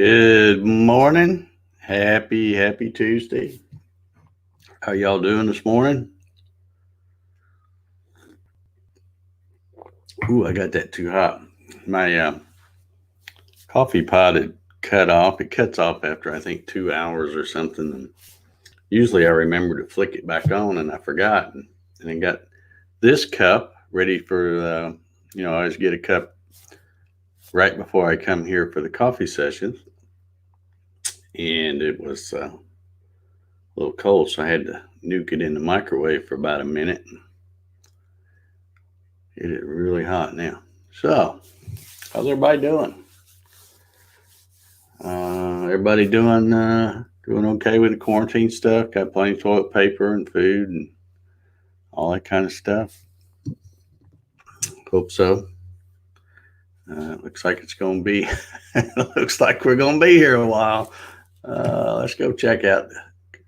Good morning. Happy Tuesday. How y'all doing this morning? Ooh, I got that too hot. My coffee pot had cut off. It cuts off after I think 2 hours or something. And usually I remember to flick it back on, and I forgot. And I got this cup ready for, I always get a cup right before I come here for the coffee sessions. And it was a little cold, so I had to nuke it in the microwave for about a minute. Get it really hot now. So, how's everybody doing? Everybody doing okay with the quarantine stuff? Got plenty of toilet paper and food and all that kind of stuff. Hope so. Looks like it's going to be. Looks like we're going to be here a while. Let's go check out the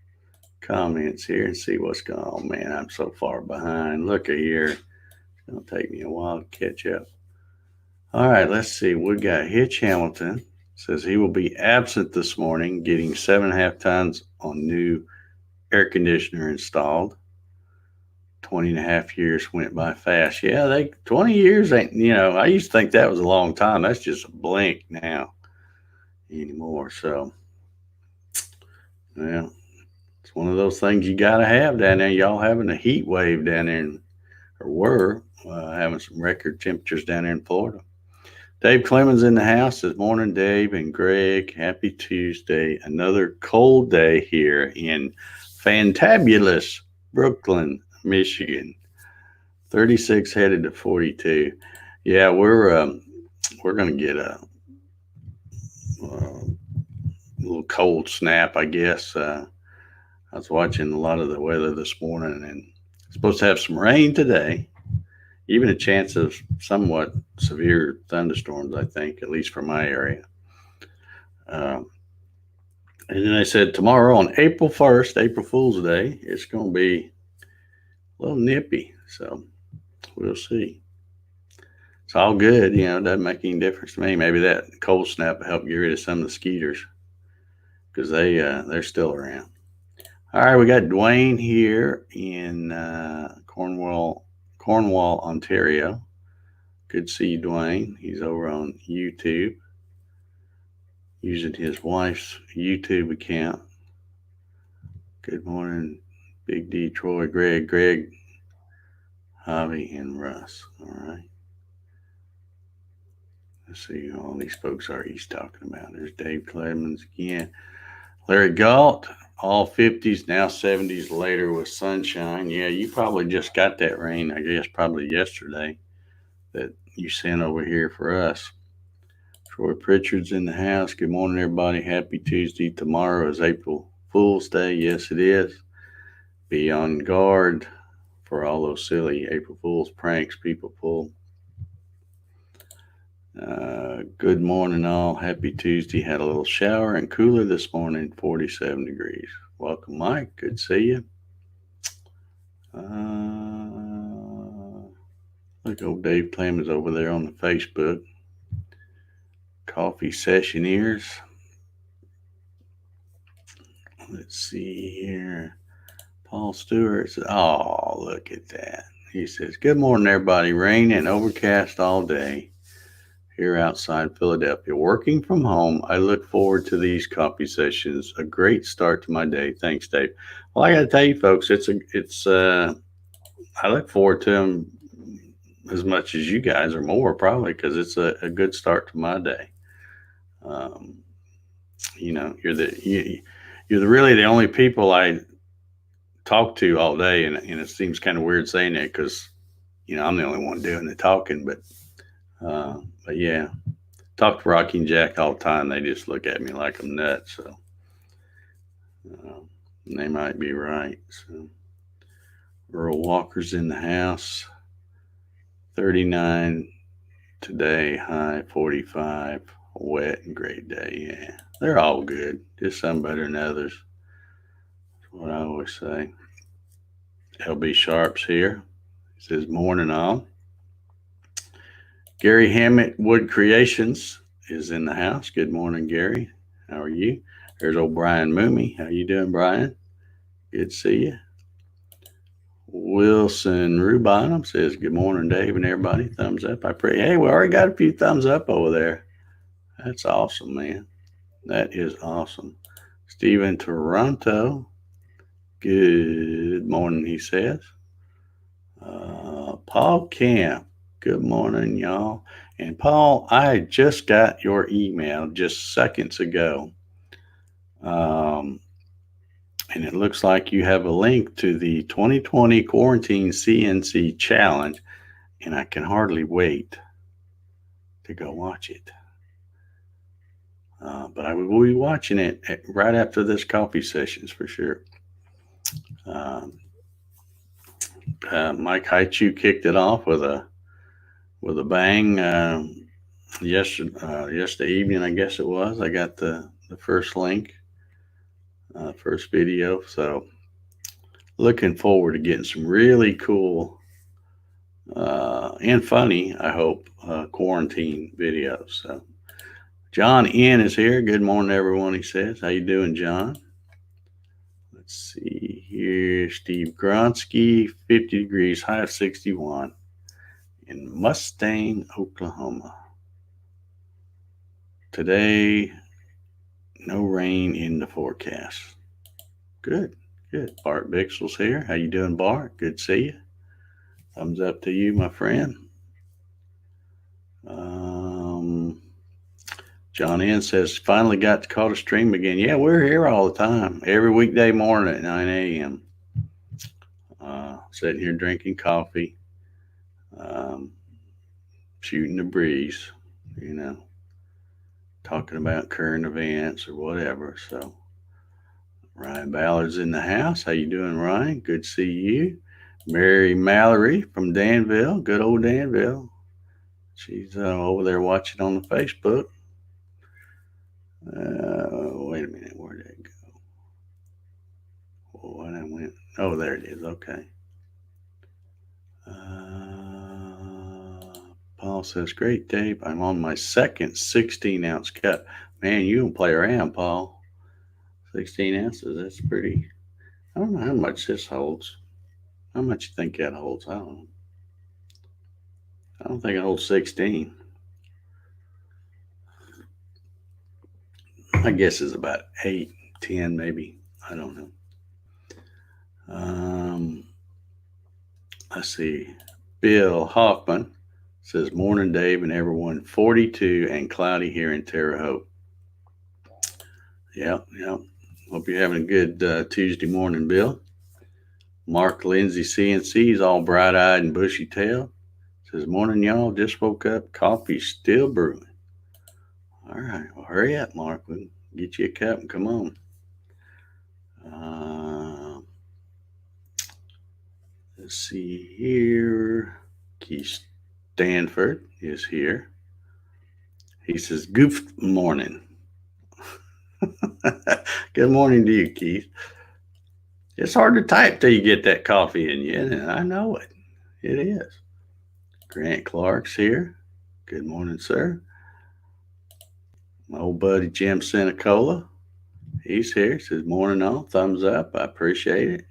comments here and see what's going on. Man, I'm so far behind. Look at here. It's going to take me a while to catch up. All right, let's see. We got Hitch Hamilton. Says he will be absent this morning, getting 7.5 tons on new air conditioner installed. 20.5 years went by fast. Yeah, 20 years ain't, I used to think that was a long time. That's just a blink now anymore. So, yeah, it's one of those things you got to have down there. Y'all having a heat wave down there, or were having some record temperatures down there in Florida. Dave Clemens in the house this morning. Dave and Greg, happy Tuesday. Another cold day here in fantabulous Brooklyn, Michigan. 36 headed to 42. Yeah, we're going to get a little cold snap, I guess. I was watching a lot of the weather this morning, and it's supposed to have some rain today. Even a chance of somewhat severe thunderstorms, I think, at least for my area. And then they said tomorrow on April 1st, April Fool's Day, it's going to be a little nippy. So we'll see. It's all good. It doesn't make any difference to me. Maybe that cold snap will help get rid of some of the skeeters because they're still around. All right, we got Dwayne here in Cornwall, Ontario. Good to see you, Dwayne. He's over on YouTube using his wife's YouTube account. Good morning, Big D, Troy, Greg, Javi, and Russ. All right. Let's see who all these folks are he's talking about. There's Dave Clemens again. Larry Galt, all 50s, now 70s later with sunshine. Yeah, you probably just got that rain, I guess, probably yesterday that you sent over here for us. Troy Pritchard's in the house. Good morning, everybody. Happy Tuesday. Tomorrow is April Fool's Day. Yes, it is. Be on guard for all those silly April Fool's pranks people pull. Good morning, all. Happy Tuesday. Had a little shower and cooler this morning, 47 degrees. Welcome, Mike. Good to see you. Look, old Dave Clemens over there on the Facebook. Coffee session ears. Let's see here. Paul Stewart says, oh, look at that. He says, good morning, everybody. Rain and overcast all day here outside Philadelphia. Working from home, I look forward to these coffee sessions. A great start to my day. Thanks, Dave. Well, I got to tell you, folks, I look forward to them as much as you guys or more, probably, because it's a good start to my day. You're really the only people I talk to all day, and it seems kind of weird saying that because I'm the only one doing the talking, but yeah, talk to Rocky and Jack all the time. They just look at me like I'm nuts. So they might be right. So Earl Walker's in the house. 39 today, high 45. Wet and great day. Yeah, they're all good. Just some better than others. That's what I always say. LB Sharp's here. He says morning all. Gary Hammett Wood Creations is in the house. Good morning, Gary. How are you? There's old Brian Mooney. How you doing, Brian? Good to see you. Wilson Rubinum says, good morning, Dave, and everybody. Thumbs up. I pray. Hey, we already got a few thumbs up over there. That's awesome, man. That is awesome. Steve Toronto. Good morning, he says. Paul Camp. Good morning, y'all. And Paul, I just got your email just seconds ago. And it looks like you have a link to the 2020 Quarantine CNC Challenge, and I can hardly wait to go watch it. But I will be watching it right after this coffee sessions for sure. Mike Haichu kicked it off with a bang yesterday evening, I guess it was. I got the first link, first video. So looking forward to getting some really cool and funny, I hope, quarantine videos. So John N is here. Good morning, everyone, he says. How you doing, John? Let's see here. Steve Gronsky, 50 degrees, high of 61 in Mustang, Oklahoma. Today, no rain in the forecast. Good. Bart Bixel's here. How you doing, Bart? Good to see you. Thumbs up to you, my friend. John N says, finally got to call the stream again. Yeah, we're here all the time, every weekday morning at 9 a.m. Sitting here drinking coffee, shooting the breeze, talking about current events or whatever. So Ryan Ballard's in the house. How you doing, Ryan? Good to see you. Mary Mallory from Danville, good old Danville. She's over there watching on the Facebook. Wait a minute, where did it go? What I went? Oh, there it is. Okay. Paul says, great, Dave. I'm on my second 16-ounce cup. Man, you don't play around, Paul. 16 ounces, that's pretty. I don't know how much this holds. How much you think that holds? I don't know. I don't think it holds 16. I guess it's about 8, 10 maybe. I don't know. Let's see. Bill Hoffman says, morning, Dave, and everyone. 42 and cloudy here in Terre Haute. Yep. Hope you're having a good Tuesday morning, Bill. Mark Lindsay CNC is all bright-eyed and bushy-tailed. Says, morning, y'all. Just woke up. Coffee's still brewing. All right. Well, hurry up, Mark. We'll get you a cup and come on. Let's see here. Keith Stanford is here. He says, good morning. Good morning to you, Keith. It's hard to type till you get that coffee in you, and I know it. It is. Grant Clark's here. Good morning, sir. My old buddy Jim Senecola, he's here. He says, morning all. Thumbs up. I appreciate it.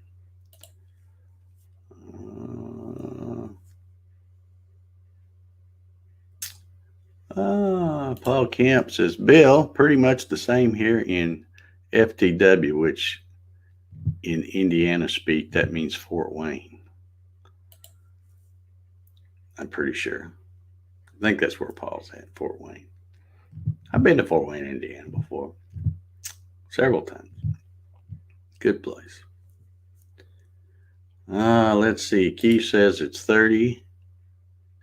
Paul Camp says, Bill, pretty much the same here in FTW, which in Indiana speak, that means Fort Wayne. I'm pretty sure. I think that's where Paul's at, Fort Wayne. I've been to Fort Wayne, Indiana before. Several times. Good place. Let's see. Keith says it's 30,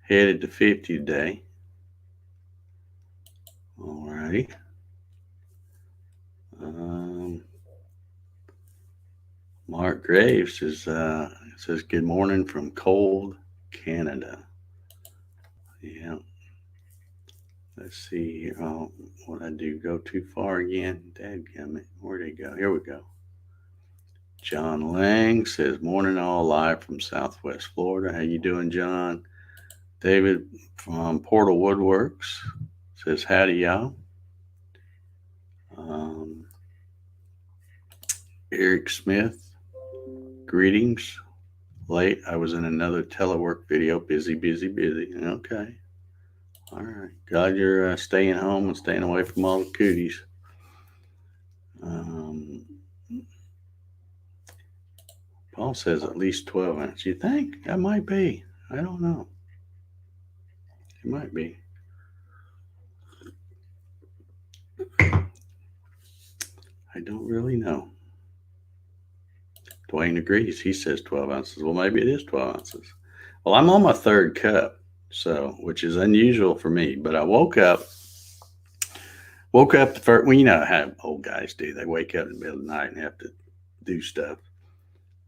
headed to 50 today. All righty. Mark Graves says good morning from cold Canada. Yeah. Let's see here. Oh, what I do? Go too far again? Dadgummit. Where'd it go? Here we go. John Lang says, morning all, live from Southwest Florida. How you doing, John? David from Portal Woodworks says, howdy, y'all. Um, Eric Smith, greetings. Late. I was in another telework video. Busy, busy, busy. Okay. All right. Glad you're staying home and staying away from all the cooties. Um, Paul says at least 12 ounces. You think? That might be. I don't know. It might be. I don't really know. Dwayne agrees. He says 12 ounces. Well, maybe it is 12 ounces. Well, I'm on my third cup, which is unusual for me. But I woke up the first. Well, you know how old guys do. They wake up in the middle of the night and have to do stuff.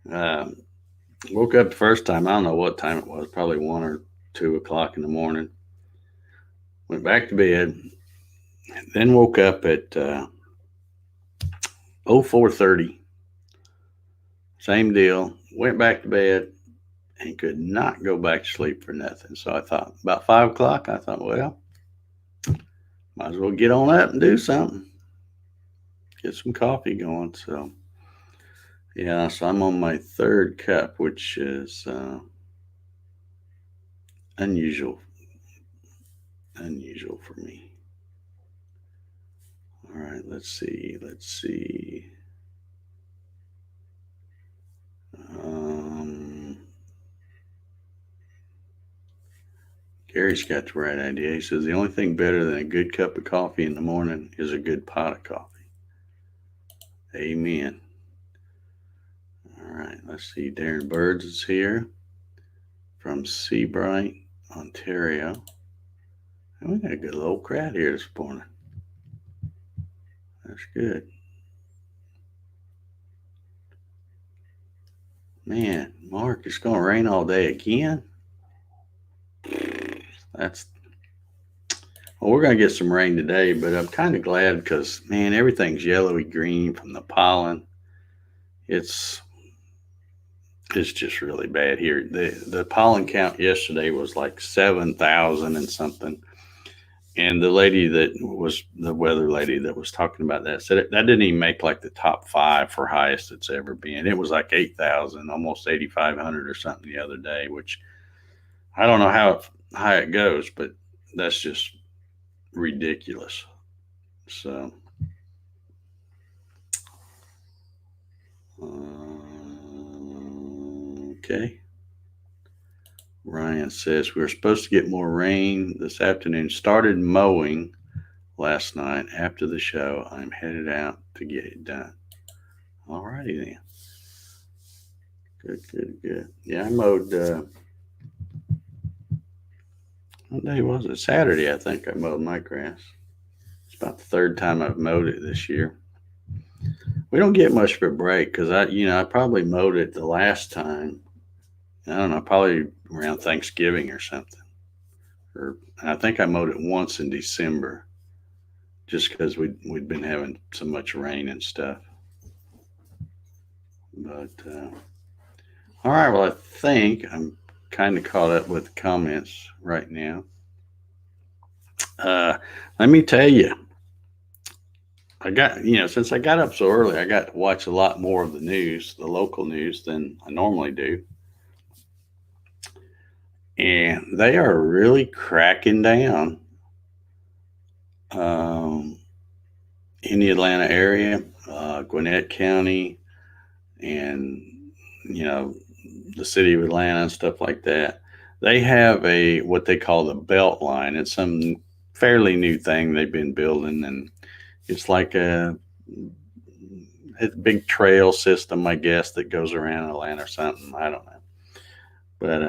Woke up the first time. I don't know what time it was. Probably 1 or 2 o'clock in the morning. Went back to bed. Then woke up at 04:30. Same deal. Went back to bed and could not go back to sleep for nothing. So I thought about 5 o'clock. I thought, well, might as well get on up and do something. Get some coffee going. So yeah, so I'm on my third cup, which is unusual for me. All right, let's see. Gary's got the right idea. He says the only thing better than a good cup of coffee in the morning is a good pot of coffee. Amen. All right, let's see. Darren Birds is here from Seabright, Ontario. And we got a good little crowd here this morning. That's good. Man, Mark, it's going to rain all day again. Well, we're going to get some rain today, but I'm kind of glad because, man, everything's yellowy green from the pollen. It's just really bad here. The pollen count yesterday was like 7,000 and something. And the lady that was the weather lady that was talking about that said that didn't even make like the top 5 for highest it's ever been. It was like 8,000, almost 8,500 or something the other day, which I don't know how high it goes, but that's just ridiculous. So, okay. Ryan says we were supposed to get more rain this afternoon. Started mowing last night after the show. I'm headed out to get it done. All righty then. Good. Yeah, I mowed. What day was it? Saturday, I think I mowed my grass. It's about the third time I've mowed it this year. We don't get much of a break because I probably mowed it the last time. I don't know, probably around Thanksgiving or something. Or I think I mowed it once in December, just because we'd been having so much rain and stuff. But all right, well, I think I'm kind of caught up with the comments right now. Let me tell you, I got, since I got up so early, I got to watch a lot more of the news, the local news, than I normally do. And they are really cracking down in the Atlanta area, Gwinnett County, and, the city of Atlanta and stuff like that. They have what they call the Belt Line. It's some fairly new thing they've been building, and it's like a big trail system, I guess, that goes around Atlanta or something. I don't know. But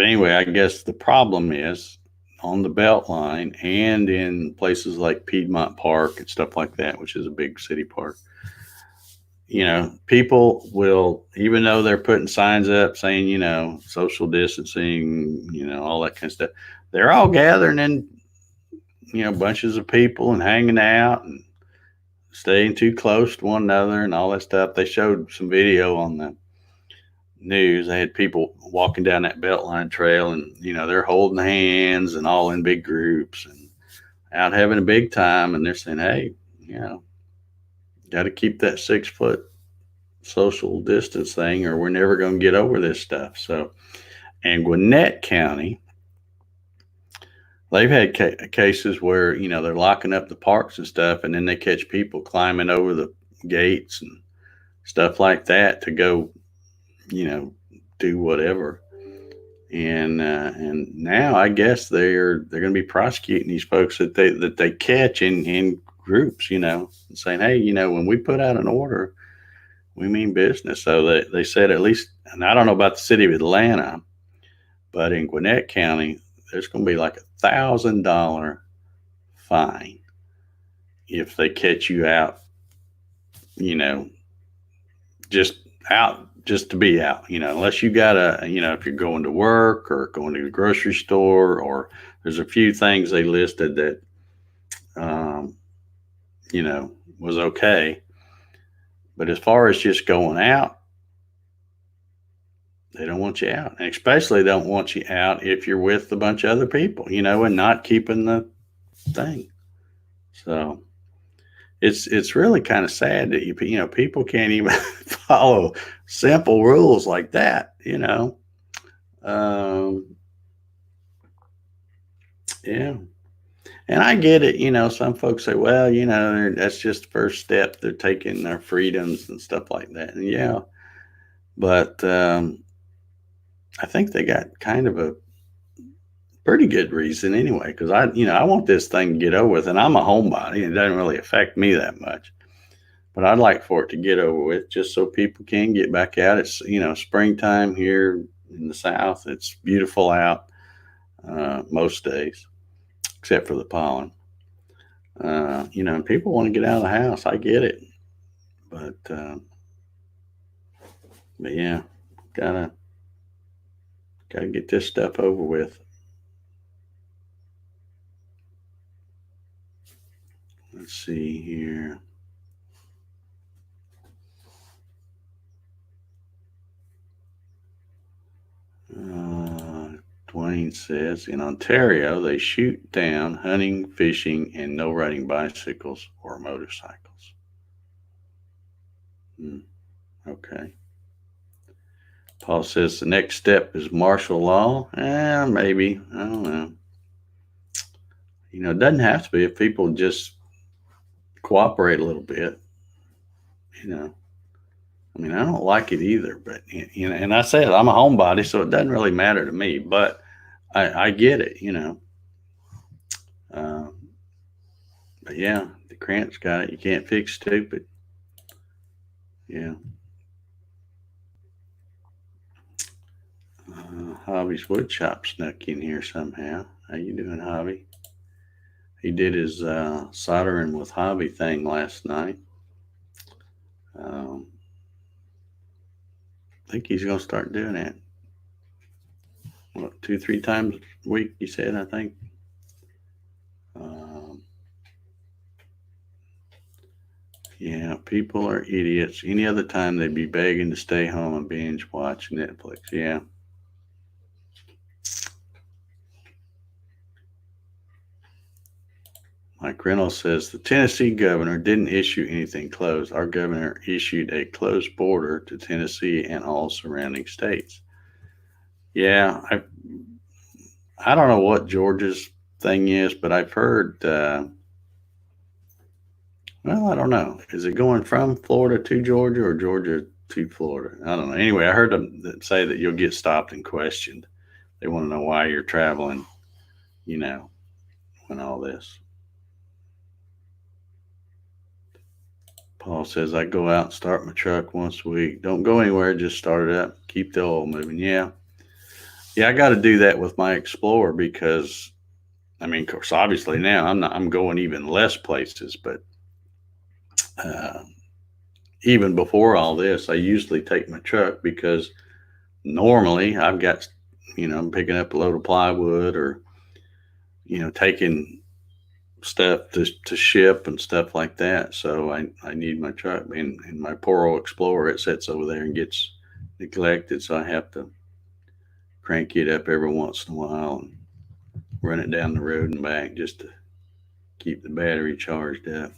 anyway, I guess the problem is on the Belt Line and in places like Piedmont Park and stuff like that, which is a big city park. People will, even though they're putting signs up saying, social distancing, all that kind of stuff, they're all gathering in, bunches of people and hanging out and staying too close to one another and all that stuff. They showed some video on the news. They had people walking down that Beltline trail and, they're holding hands and all in big groups and out having a big time. And they're saying, hey, you know, got to keep that 6 foot social distance thing, or we're never going to get over this stuff. So, and Gwinnett County, they've had cases where, they're locking up the parks and stuff, and then they catch people climbing over the gates and stuff like that to go, you know, do whatever. And now I guess they're going to be prosecuting these folks that they catch in groups, and saying, hey, when we put out an order, we mean business. So they said, at least, and I don't know about the city of Atlanta, but in Gwinnett County, there's going to be like $1,000 fine if they catch you out, you know, just just to be out, unless you got if you're going to work or going to the grocery store, or there's a few things they listed that, um, was okay. But as far as just going out, they don't want you out. And especially don't want you out if you're with a bunch of other people, and not keeping the thing. So it's really kind of sad that people can't even follow simple rules like that. Um, yeah, and I get it. Some folks say, well, that's just the first step. They're taking their freedoms and stuff like that. And yeah, but I think they got kind of a pretty good reason anyway. Because I want this thing to get over with, and I'm a homebody. It doesn't really affect me that much. But I'd like for it to get over with, just so people can get back out. It's springtime here in the South. It's beautiful out most days, except for the pollen. And people want to get out of the house. I get it, but yeah, gotta get this stuff over with. Let's see here. Dwayne says in Ontario they shoot down hunting, fishing, and no riding bicycles or motorcycles. Okay. Paul says the next step is martial law. Maybe. I don't know. It doesn't have to be if people just cooperate a little bit. I mean, I don't like it either, but and I said I'm a homebody, so it doesn't really matter to me. But I get it. Uh, but yeah, the cramps got it. You can't fix stupid. Yeah. Hobby's woodshop snuck in here somehow. How you doing, Hobby? He did his soldering with Hobby thing last night. I think he's going to start doing that. What, 2-3 times a week, you said, I think. Yeah, people are idiots. Any other time they'd be begging to stay home and binge watch Netflix. Yeah. Mike Reynolds says the Tennessee governor didn't issue anything closed. Our governor issued a closed border to Tennessee and all surrounding states. Yeah, I don't know what Georgia's thing is, but I've heard. Well, I don't know. Is it going from Florida to Georgia or Georgia to Florida? I don't know. Anyway, I heard them say that you'll get stopped and questioned. They want to know why you're traveling, when all this. Paul says, I go out and start my truck once a week. Don't go anywhere, just start it up. Keep the oil moving. Yeah. Yeah, I got to do that with my Explorer because, I mean, of course, obviously now I'm going even less places, but uh, even before all this, I usually take my truck because normally I've got, I'm picking up a load of plywood or, taking stuff to ship and stuff like that. So I need my truck, and my poor old Explorer, it sits over there and gets neglected. So I have to crank it up every once in a while and run it down the road and back just to keep the battery charged up.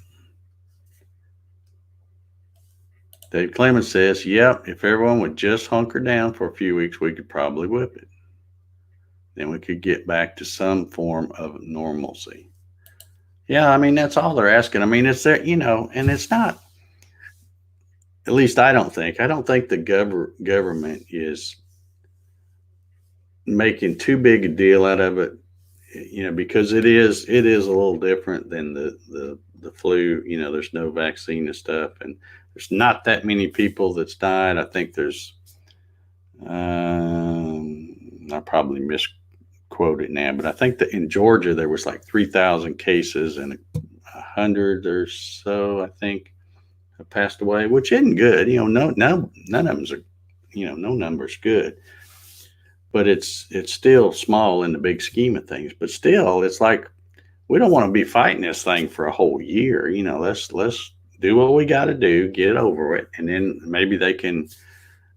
Dave Clemens says, yep, if everyone would just hunker down for a few weeks, we could probably whip it. Then we could get back to some form of normalcy. Yeah, I mean, that's all they're asking. I mean, it's there, and it's not, at least I don't think the government is making too big a deal out of it, because it is a little different than the flu. There's no vaccine and stuff, and there's not that many people that's died. I think there's, I probably misquote it now, but I think that in Georgia there was like 3,000 cases and 100 or so, I think, have passed away, which isn't good. No, none of them's are, no number's good, but it's still small in the big scheme of things. But still, it's like we don't want to be fighting this thing for a whole year. Let's do what we got to do, get it over with, and then maybe they can,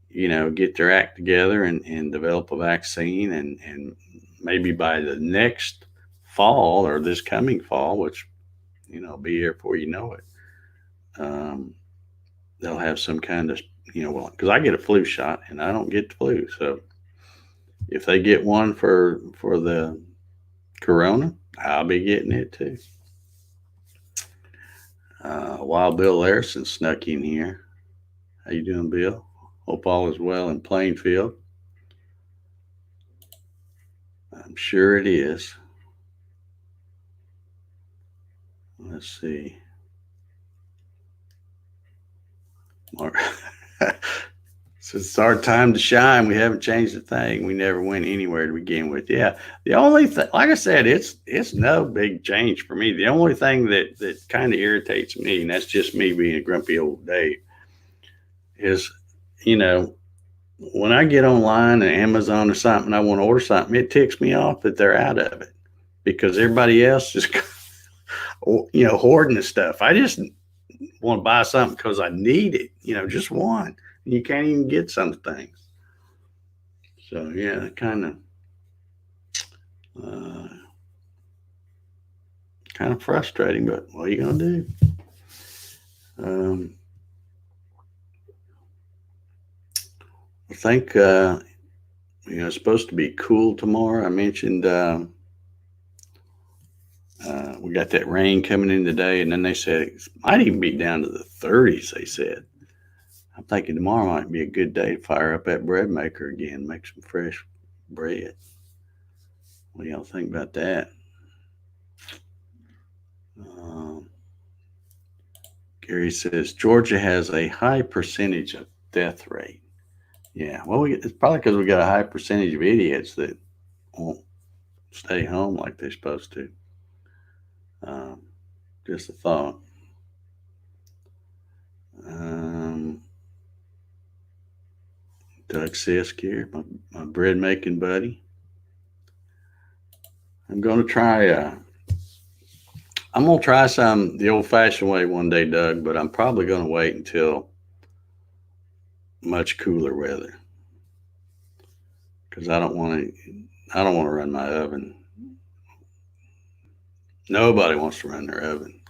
get their act together and develop a vaccine, and maybe by the next fall or this coming fall, which be here before you know it, um, they'll have some kind of, well, because I get a flu shot and I don't get the flu, so if they get one for the corona, I'll be getting it too. Wild Bill Larson snuck in here. How you doing, Bill? Hope all is well in Plainfield. I'm sure it is. Let's see. Mark. So it's our time to shine. We haven't changed a thing. We never went anywhere to begin with. Yeah. The only thing, like I said, it's no big change for me. The only thing that kind of irritates me, and that's just me being a grumpy old Dave, is, you know, when I get online and Amazon or something, I want to order something, it ticks me off that they're out of it because everybody else is, hoarding the stuff. I just want to buy something because I need it, just one. You can't even get some things. So yeah, uh, kind of frustrating. But what are you gonna do? Um, I think it's supposed to be cool tomorrow. I mentioned we got that rain coming in today, and then they said it might even be down to the 30s. They said. I'm thinking tomorrow might be a good day to fire up that bread maker again, make some fresh bread. What do y'all think about that? Um, Gary says Georgia has a high percentage of death rate. Yeah, well, it's probably because we got a high percentage of idiots that won't stay home like they're supposed to. Um, just a thought. Um, Doug Sisk here, my bread making buddy. I'm going to try. I'm going to try some the old fashioned way one day, Doug, but I'm probably going to wait until much cooler weather because I don't want to run my oven. Nobody wants to run their oven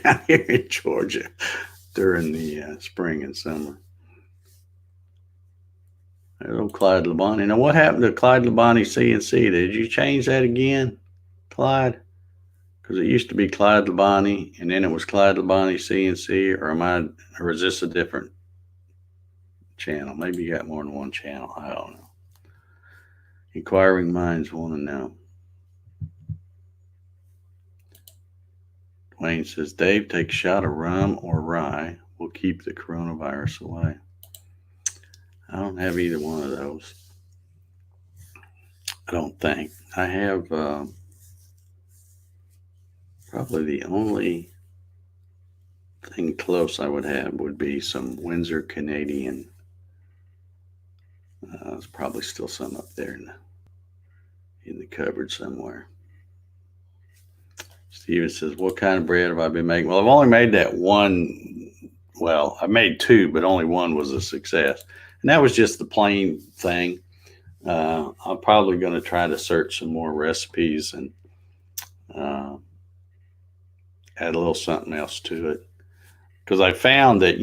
down here in Georgia during the spring and summer. There's old Clyde Labonte. Now, what happened to Clyde Labonte CNC? Did you change that again, Clyde? Because it used to be Clyde Labonte, and then it was Clyde Labonte CNC, or is this a different channel? Maybe you got more than one channel. I don't know. Inquiring minds want to know. Dwayne says, Dave, take a shot of rum or rye. We'll keep the coronavirus away. I don't have either one of those. I don't think. I have probably the only thing close I would have would be some Windsor Canadian. There's probably still some up there in the cupboard somewhere. Steven says, what kind of bread have I been making? Well, I've only made that one. Well, I made two, but only one was a success. And that was just the plain thing. I'm probably going to try to search some more recipes and add a little something else to it. because I found that,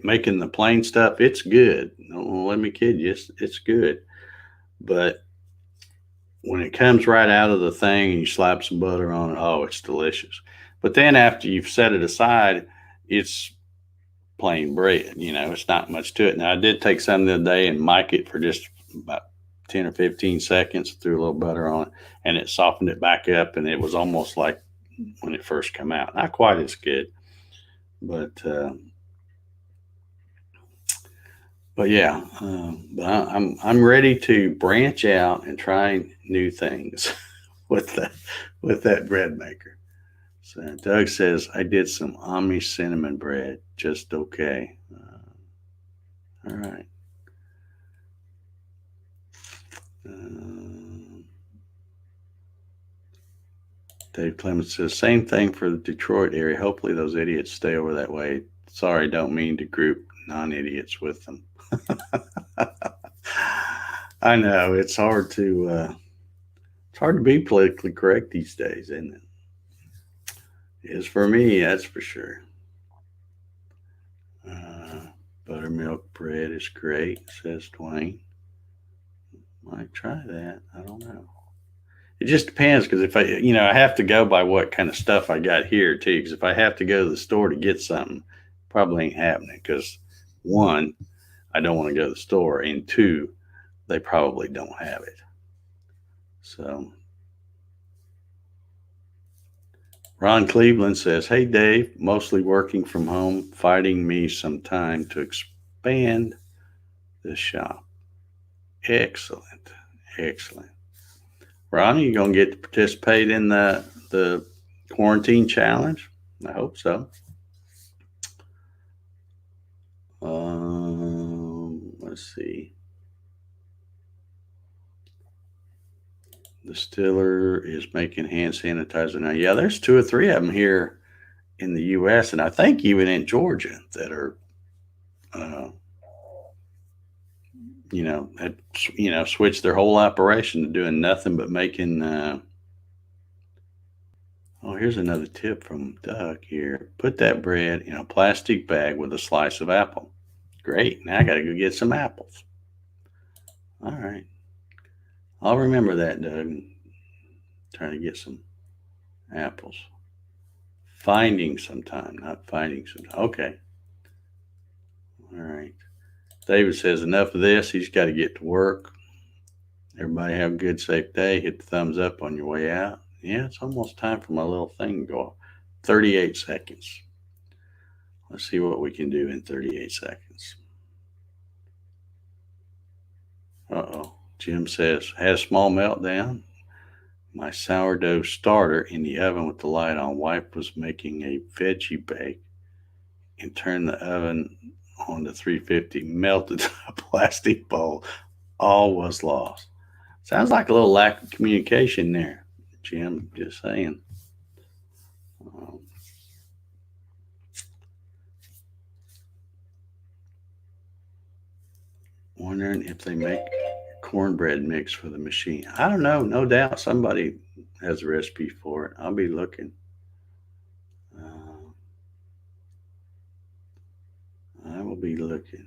making the plain stuff, it's good. Don't let me kid you, it's good. But when it comes right out of the thing and you slap some butter on it, oh, it's delicious. But then after you've set it aside, it's plain bread. It's not much to it. Now, I did take some the other day and mic it for just about 10 or 15 seconds, threw a little butter on it, and it softened it back up, and it was almost like when it first came out. Not quite as good, but yeah, but I'm ready to branch out and try new things with that bread maker. So Doug says I did some Amish cinnamon bread, just okay. All right. Dave Clemens says same thing for the Detroit area. Hopefully those idiots stay over that way. Sorry, don't mean to group non-idiots with them. I know it's hard to be politically correct these days, isn't it? It is for me, that's for sure. Buttermilk bread is great, says Dwayne. Might try that. I don't know. It just depends because if I have to go by what kind of stuff I got here too. Because if I have to go to the store to get something, probably ain't happening. Because one, I don't want to go to the store, and two, they probably don't have it. So, Ron Cleveland says, "Hey Dave, mostly working from home, finding me some time to expand the shop. Excellent, excellent." Ronnie, you gonna get to participate in the quarantine challenge? I hope so. Let's see. The Distiller is making hand sanitizer now. Yeah, there's 2 or 3 of them here in the U.S. and I think even in Georgia that are, uh, had switched their whole operation to doing nothing but making. Oh, here's another tip from Doug here. Put that bread in a plastic bag with a slice of apple. Great. Now I got to go get some apples. All right. I'll remember that, Doug. Trying to get some apples. Finding some time, not finding some time. Okay. All right. David says enough of this. He's got to get to work. Everybody have a good, safe day. Hit the thumbs up on your way out. Yeah, it's almost time for my little thing to go off. 38 seconds. Let's see what we can do in 38 seconds. Uh-oh. Jim says, had a small meltdown. My sourdough starter in the oven with the light on. Wife was making a veggie bake and turned the oven on to 350. Melted a plastic bowl. All was lost. Sounds like a little lack of communication there, Jim. Just saying. Um, Wondering if they make cornbread mix for the machine. I don't know. No doubt somebody has a recipe for it. I'll be looking. Uh, I will be looking.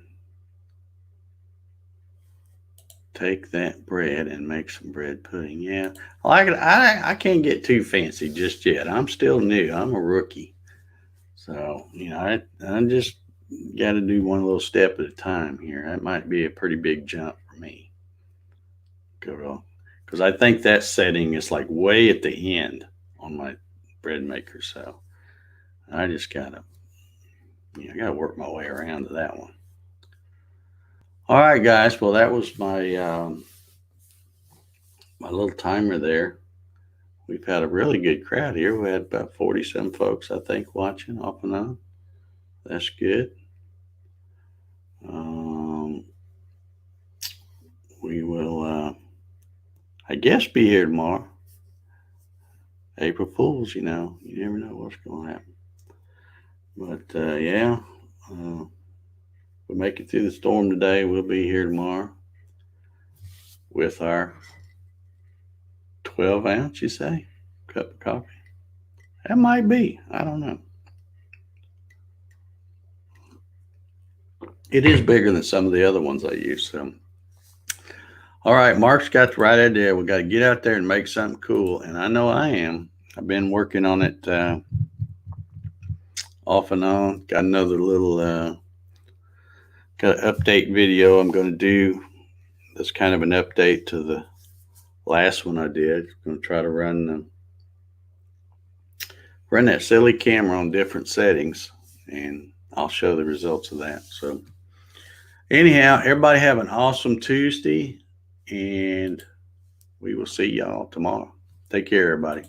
Take that bread and make some bread pudding. Yeah, I like it. I can't get too fancy just yet. I'm still new. I'm a rookie, so I just got to do one little step at a time here. That might be a pretty big jump for me, girl, because I think that setting is like way at the end on my bread maker. So I just I gotta work my way around to that one. All right, guys. Well, that was my little timer there. We've had a really good crowd here. We had about 40 some folks, I think, watching off and on. That's good. Um, we will, I guess, be here tomorrow. April Fools, you never know what's going to happen. But yeah, we make it through the storm today. We'll be here tomorrow with our 12-ounce, you say, cup of coffee. That might be. I don't know. It is bigger than some of the other ones I use. So, all right, Mark's got the right idea. We got to get out there and make something cool, and I know I am. I've been working on it off and on. Got another little got an update video I'm going to do. That's kind of an update to the last one I did. I'm going to try to run that silly camera on different settings, and I'll show the results of that. So, anyhow, everybody have an awesome Tuesday, and we will see y'all tomorrow. Take care, everybody.